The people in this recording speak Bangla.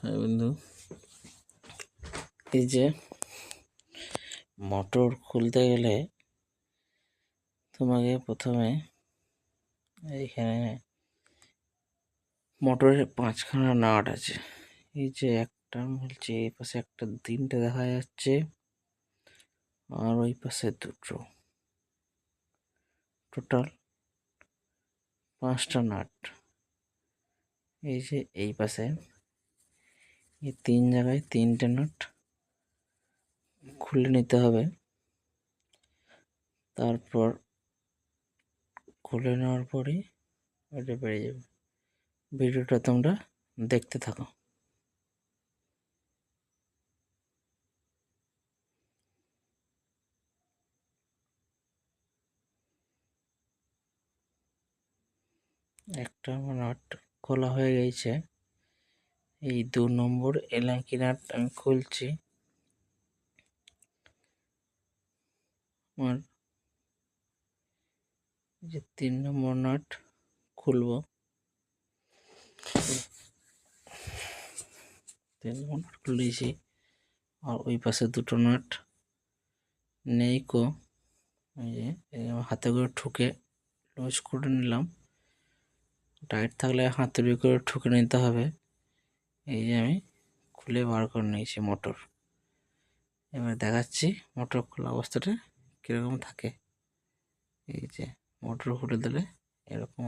হ্যাঁ বন্ধু, এই যে মোটর খুলতে গেলে তোমাকে প্রথমে এইখানে মোটরের 5খানা নাট আছে। এই যে একটা বলছি, এই পাশে একটা 3টে দেখা যাচ্ছে, আর ওই পাশে 2টো, টোটাল 5টা নাট। এই যে এই পাশে এই 3 জায়গায় 3টে নাট খুলে নিতে হবে। তারপর খুলে নেওয়ার পরেই এটা বেরিয়ে যাবে। ভিডিওটা তোমরা দেখতে থাকো। একটা নাট খোলা হয়ে গেছে। এই 2 নম্বর এলাকি নাট আমি খুলছি। আর যে 3 নম্বর নাট খুলবো। 3 নম্বর নাট খুলেছি। আর ওই পাশে 2টো নাট নেই কো। এই যে হাতে করে ঠুকে লুজ করে নিলাম। টাইট থাকলে হাতে করে ঠুকে নিতে হবে। এই যে আমি খুলে বার করে নিয়েছি মোটর। এবার দেখাচ্ছি মোটর খোলা অবস্থাটা কীরকম থাকে। এই যে মোটর খুলে দিলে এরকম